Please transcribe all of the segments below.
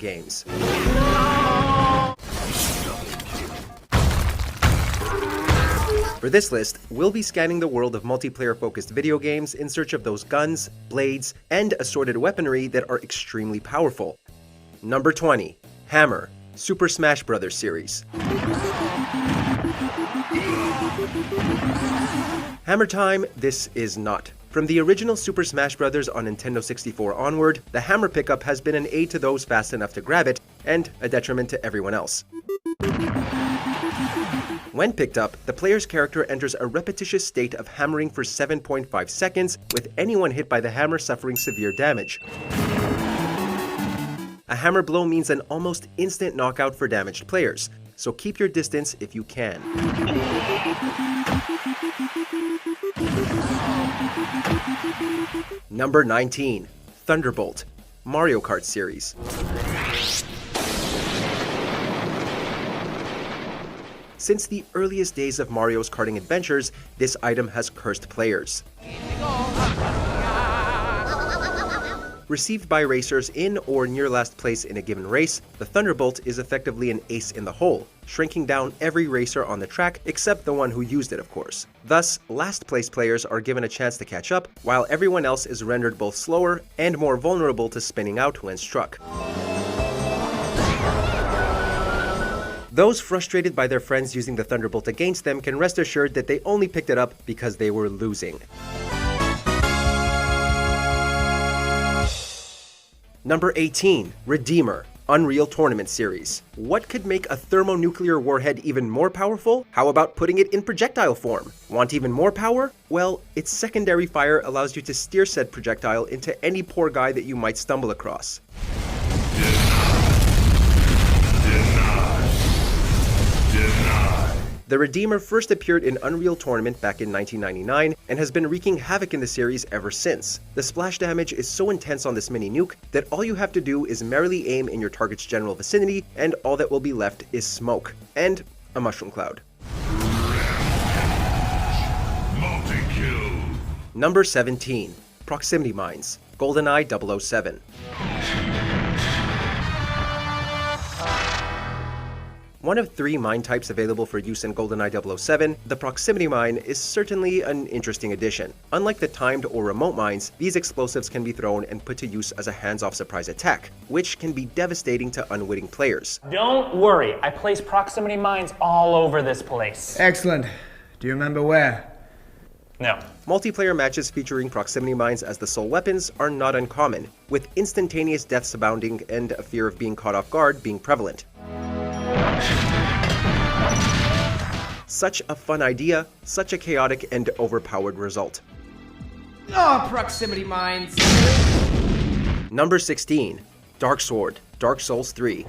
games. For this list, we'll be scanning the world of multiplayer-focused video games in search of those guns, blades, and assorted weaponry that are extremely powerful. Number 20. Hammer, Super Smash Bros. Series. Hammer time, this is not. From the original Super Smash Bros. On Nintendo 64 onward, the hammer pickup has been an aid to those fast enough to grab it, and a detriment to everyone else. When picked up, the player's character enters a repetitious state of hammering for 7.5 seconds, with anyone hit by the hammer suffering severe damage. A hammer blow means an almost instant knockout for damaged players, so keep your distance if you can. Number 19. Thunderbolt, Mario Kart series. Since the earliest days of Mario's karting adventures, this item has cursed players. Received by racers in or near last place in a given race, the Thunderbolt is effectively an ace in the hole, shrinking down every racer on the track except the one who used it, of course. Thus, last place players are given a chance to catch up, while everyone else is rendered both slower and more vulnerable to spinning out when struck. Those frustrated by their friends using the Thunderbolt against them can rest assured that they only picked it up because they were losing. Number 18. Redeemer, Unreal Tournament series. What could make a thermonuclear warhead even more powerful? How about putting it in projectile form? Want even more power? Well, its secondary fire allows you to steer said projectile into any poor guy that you might stumble across. The Redeemer first appeared in Unreal Tournament back in 1999 and has been wreaking havoc in the series ever since. The splash damage is so intense on this mini nuke that all you have to do is merrily aim in your target's general vicinity, and all that will be left is smoke and a mushroom cloud. Multi-kill. Number 17. Proximity Mines, GoldenEye 007. One of 3 mine types available for use in GoldenEye 007, the proximity mine is certainly an interesting addition. Unlike the timed or remote mines, these explosives can be thrown and put to use as a hands-off surprise attack, which can be devastating to unwitting players. Don't worry, I place proximity mines all over this place. Excellent. Do you remember where? No. Multiplayer matches featuring proximity mines as the sole weapons are not uncommon, with instantaneous deaths abounding and a fear of being caught off guard being prevalent. Such a fun idea, such a chaotic and overpowered result. Oh, proximity mines! Number 16. Dark Sword, Dark Souls 3.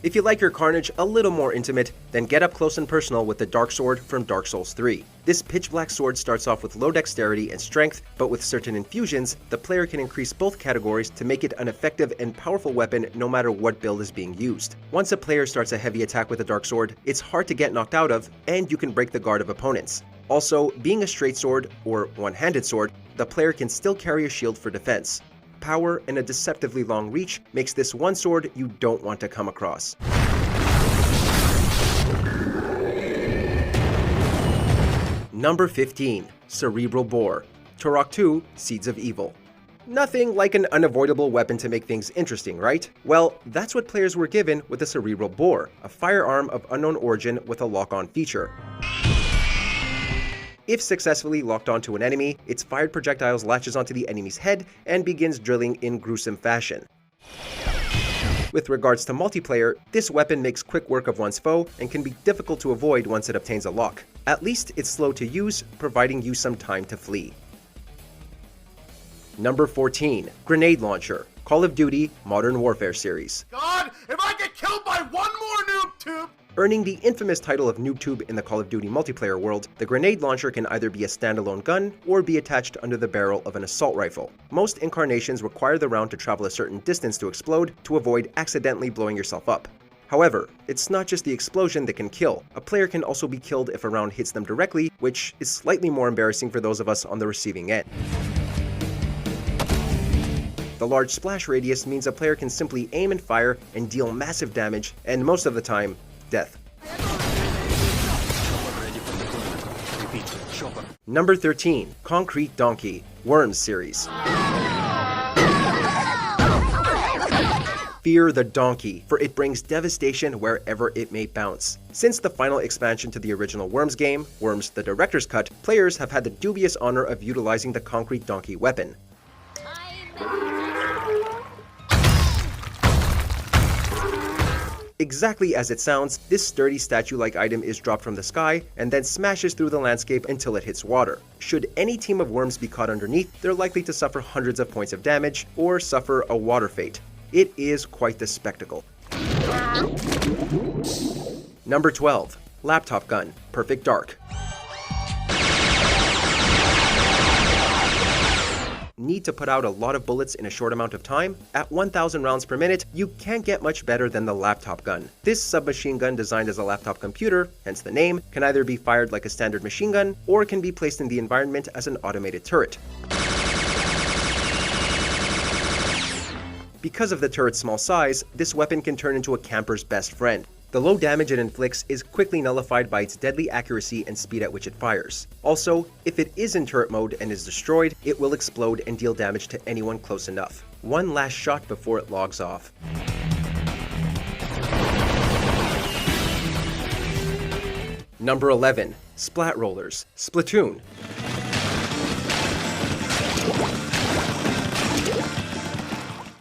If you like your carnage a little more intimate, then get up close and personal with the Dark Sword from Dark Souls 3. This pitch-black sword starts off with low dexterity and strength, but with certain infusions, the player can increase both categories to make it an effective and powerful weapon no matter what build is being used. Once a player starts a heavy attack with a Dark Sword, it's hard to get knocked out of, and you can break the guard of opponents. Also, being a straight sword, or one-handed sword, the player can still carry a shield for defense. Power and a deceptively long reach makes this one sword you don't want to come across. Number 15. Cerebral Bore, Turok 2: Seeds of Evil. Nothing like an unavoidable weapon to make things interesting, right? Well, that's what players were given with the Cerebral Bore, a firearm of unknown origin with a lock-on feature. If successfully locked onto an enemy, its fired projectiles latches onto the enemy's head and begins drilling in gruesome fashion. With regards to multiplayer, this weapon makes quick work of one's foe and can be difficult to avoid once it obtains a lock. At least it's slow to use, providing you some time to flee. Number 14. Grenade Launcher, Call of Duty Modern Warfare series. God, if I get killed by one more noob tube! Earning the infamous title of NoobTube in the Call of Duty multiplayer world, the grenade launcher can either be a standalone gun or be attached under the barrel of an assault rifle. Most incarnations require the round to travel a certain distance to explode to avoid accidentally blowing yourself up. However, it's not just the explosion that can kill. A player can also be killed if a round hits them directly, which is slightly more embarrassing for those of us on the receiving end. The large splash radius means a player can simply aim and fire and deal massive damage, and most of the time, death. Number 13. Concrete Donkey, Worms series. Fear the donkey, for it brings devastation wherever it may bounce. Since the final expansion to the original Worms game, Worms the Director's Cut, players have had the dubious honor of utilizing the concrete donkey weapon. Exactly as it sounds, this sturdy statue-like item is dropped from the sky and then smashes through the landscape until it hits water. Should any team of worms be caught underneath, they're likely to suffer hundreds of points of damage or suffer a water fate. It is quite the spectacle. Number 12. Laptop Gun, Perfect Dark. Need to put out a lot of bullets in a short amount of time? At 1,000 rounds per minute, you can't get much better than the laptop gun. This submachine gun designed as a laptop computer, hence the name, can either be fired like a standard machine gun, or can be placed in the environment as an automated turret. Because of the turret's small size, this weapon can turn into a camper's best friend. The low damage it inflicts is quickly nullified by its deadly accuracy and speed at which it fires. Also, if it is in turret mode and is destroyed, it will explode and deal damage to anyone close enough. One last shot before it logs off. Number 11. Splat Rollers, Splatoon.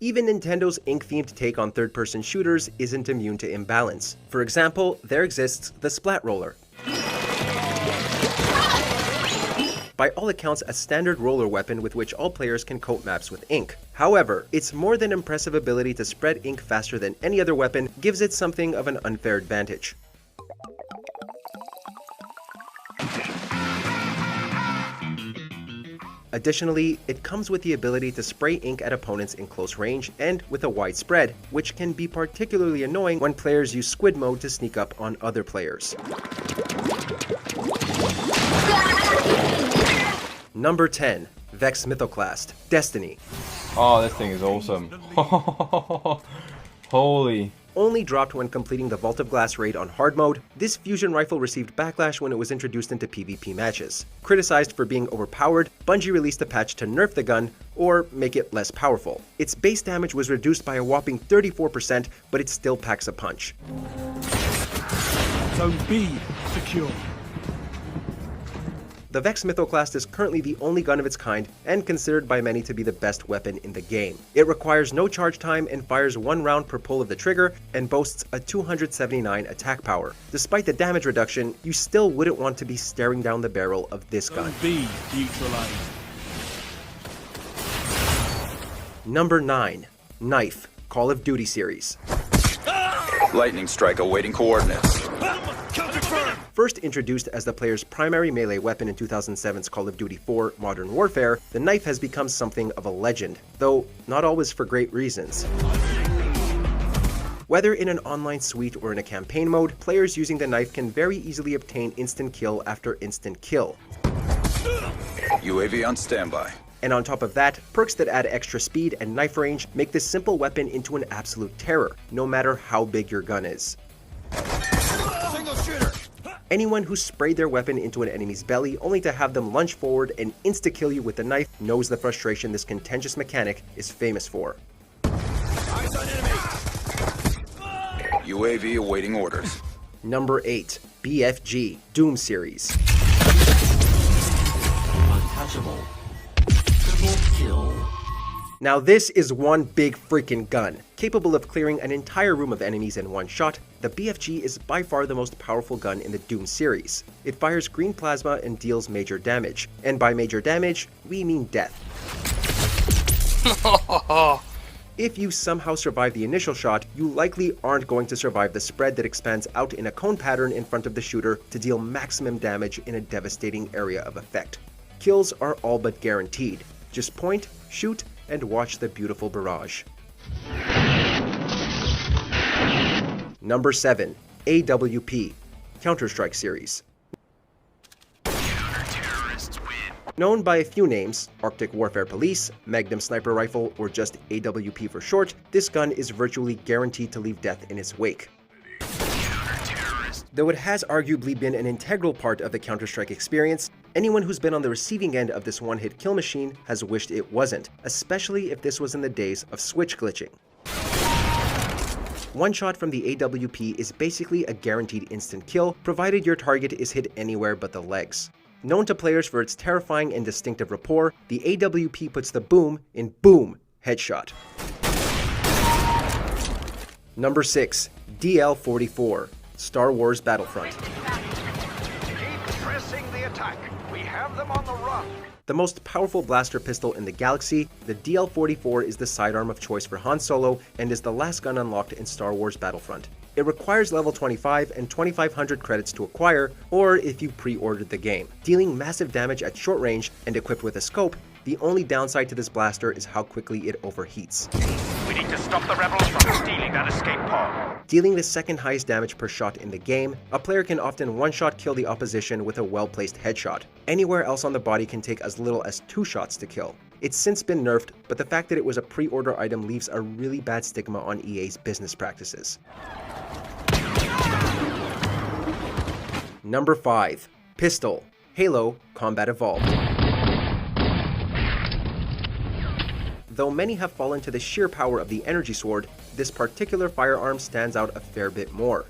Even Nintendo's ink-themed take on third-person shooters isn't immune to imbalance. For example, there exists the Splat Roller. By all accounts, a standard roller weapon with which all players can coat maps with ink. However, its more than impressive ability to spread ink faster than any other weapon gives it something of an unfair advantage. Additionally, it comes with the ability to spray ink at opponents in close range and with a wide spread, which can be particularly annoying when players use squid mode to sneak up on other players. Number 10. Vex Mythoclast, Destiny. Oh, this thing is awesome. Holy. Only dropped when completing the Vault of Glass raid on hard mode, this fusion rifle received backlash when it was introduced into PvP matches. Criticized for being overpowered, Bungie released a patch to nerf the gun, or make it less powerful. Its base damage was reduced by a whopping 34%, but it still packs a punch. Zone B secure. The Vex Mythoclast is currently the only gun of its kind and considered by many to be the best weapon in the game. It requires no charge time and fires 1 round per pull of the trigger and boasts a 279 attack power. Despite the damage reduction, you still wouldn't want to be staring down the barrel of this gun. B neutralized. Number 9. Knife, Call of Duty series. Lightning strike awaiting coordinates. First introduced as the player's primary melee weapon in 2007's Call of Duty 4 Modern Warfare, the knife has become something of a legend, though not always for great reasons. Whether in an online suite or in a campaign mode, players using the knife can very easily obtain instant kill after instant kill. UAV on standby. And on top of that, perks that add extra speed and knife range make this simple weapon into an absolute terror, no matter how big your gun is. Single shooter. Anyone who sprayed their weapon into an enemy's belly only to have them lunge forward and insta-kill you with the knife knows the frustration this contentious mechanic is famous for. Eyes on enemy. UAV awaiting orders. Number 8. BFG, Doom series. Untouchable. Triple kill. Now this is one big freaking gun. Capable of clearing an entire room of enemies in one shot, the BFG is by far the most powerful gun in the Doom series. It fires green plasma and deals major damage. And by major damage, we mean death. If you somehow survive the initial shot, you likely aren't going to survive the spread that expands out in a cone pattern in front of the shooter to deal maximum damage in a devastating area of effect. Kills are all but guaranteed. Just point, shoot, and watch the beautiful barrage. Number 7. AWP, Counter-Strike series. Known by a few names, Arctic Warfare Police, Magnum Sniper Rifle, or just AWP for short, this gun is virtually guaranteed to leave death in its wake. Though it has arguably been an integral part of the Counter-Strike experience, anyone who's been on the receiving end of this one-hit kill machine has wished it wasn't, especially if this was in the days of switch glitching. One shot from the AWP is basically a guaranteed instant kill, provided your target is hit anywhere but the legs. Known to players for its terrifying and distinctive rapport, the AWP puts the boom in boom headshot. Number 6. DL-44, Star Wars Battlefront. Keep pressing the attack. We have them on the run. The most powerful blaster pistol in the galaxy, the DL-44 is the sidearm of choice for Han Solo and is the last gun unlocked in Star Wars Battlefront. It requires level 25 and 2,500 credits to acquire, or if you pre-ordered the game. Dealing massive damage at short range and equipped with a scope, the only downside to this blaster is how quickly it overheats. We need to stop the rebels from stealing that escape pod. Dealing the second highest damage per shot in the game, a player can often one-shot kill the opposition with a well-placed headshot. Anywhere else on the body can take as little as 2 shots to kill. It's since been nerfed, but the fact that it was a pre-order item leaves a really bad stigma on EA's business practices. Number 5. Pistol, Halo Combat Evolved. Though many have fallen to the sheer power of the energy sword, this particular firearm stands out a fair bit more.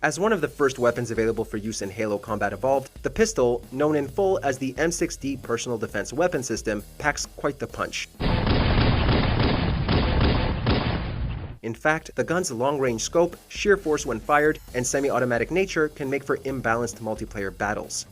As one of the first weapons available for use in Halo Combat Evolved, the pistol, known in full as the M6D Personal Defense Weapon System, packs quite the punch. In fact, the gun's long-range scope, sheer force when fired, and semi-automatic nature can make for imbalanced multiplayer battles.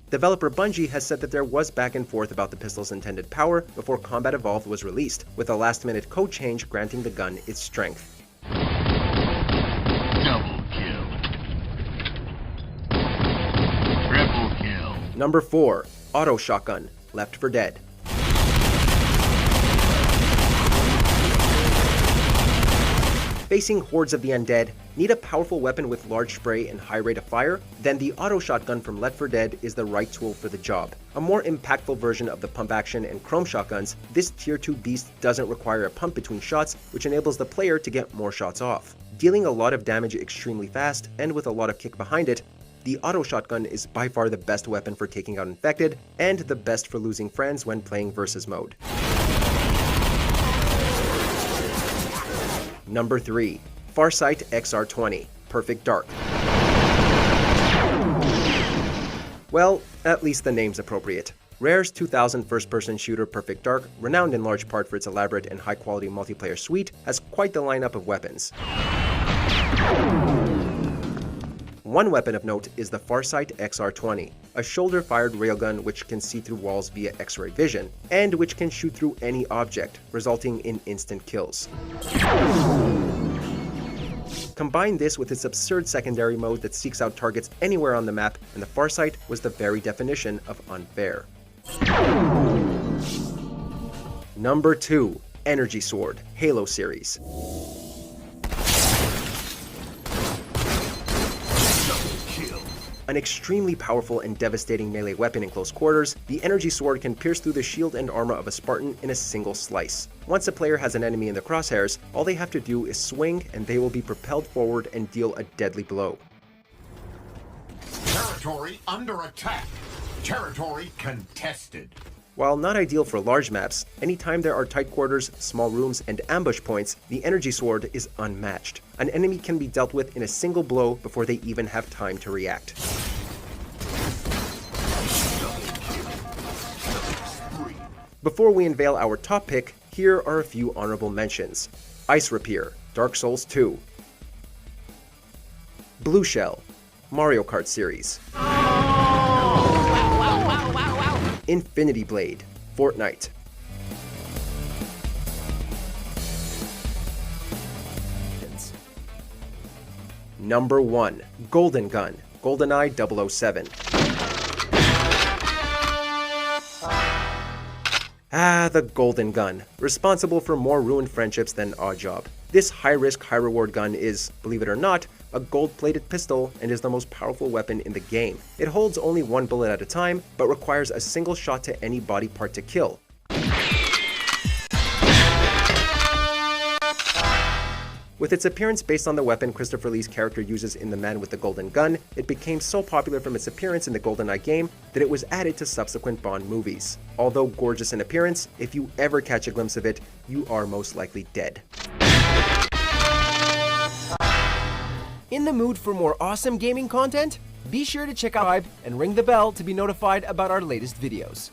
Developer Bungie has said that there was back and forth about the pistol's intended power before Combat Evolved was released, with a last-minute code change granting the gun its strength. Triple kill. Number 4. Auto Shotgun, Left 4 Dead. Facing hordes of the undead, need a powerful weapon with large spray and high rate of fire? Then the auto shotgun from Left 4 Dead is the right tool for the job. A more impactful version of the pump action and chrome shotguns, this tier 2 beast doesn't require a pump between shots, which enables the player to get more shots off. Dealing a lot of damage extremely fast and with a lot of kick behind it, the auto shotgun is by far the best weapon for taking out infected, and the best for losing friends when playing versus mode. Number 3. Farsight XR20, Perfect Dark. Well, at least the name's appropriate. Rare's 2000 first-person shooter Perfect Dark, renowned in large part for its elaborate and high-quality multiplayer suite, has quite the lineup of weapons. One weapon of note is the Farsight XR20, a shoulder-fired railgun which can see through walls via X-ray vision, and which can shoot through any object, resulting in instant kills. Combine this with its absurd secondary mode that seeks out targets anywhere on the map, and the Farsight was the very definition of unfair. Number 2. Energy Sword, Halo series. An extremely powerful and devastating melee weapon in close quarters, the energy sword can pierce through the shield and armor of a Spartan in a single slice. Once a player has an enemy in the crosshairs, all they have to do is swing and they will be propelled forward and deal a deadly blow. Territory under attack. Territory contested. While not ideal for large maps, anytime there are tight quarters, small rooms, and ambush points, the energy sword is unmatched. An enemy can be dealt with in a single blow before they even have time to react. Before we unveil our top pick, here are a few honorable mentions. Ice Rapier, Dark Souls 2. Blue Shell, Mario Kart series. Infinity Blade, Fortnite. Number 1. Golden Gun, GoldenEye 007. The Golden Gun, responsible for more ruined friendships than Oddjob. This high-risk, high-reward gun is, believe it or not, a gold-plated pistol and is the most powerful weapon in the game. It holds only one bullet at a time, but requires a single shot to any body part to kill. With its appearance based on the weapon Christopher Lee's character uses in The Man with the Golden Gun, it became so popular from its appearance in the GoldenEye game that it was added to subsequent Bond movies. Although gorgeous in appearance, if you ever catch a glimpse of it, you are most likely dead. In the mood for more awesome gaming content? Be sure to check out and ring the bell to be notified about our latest videos.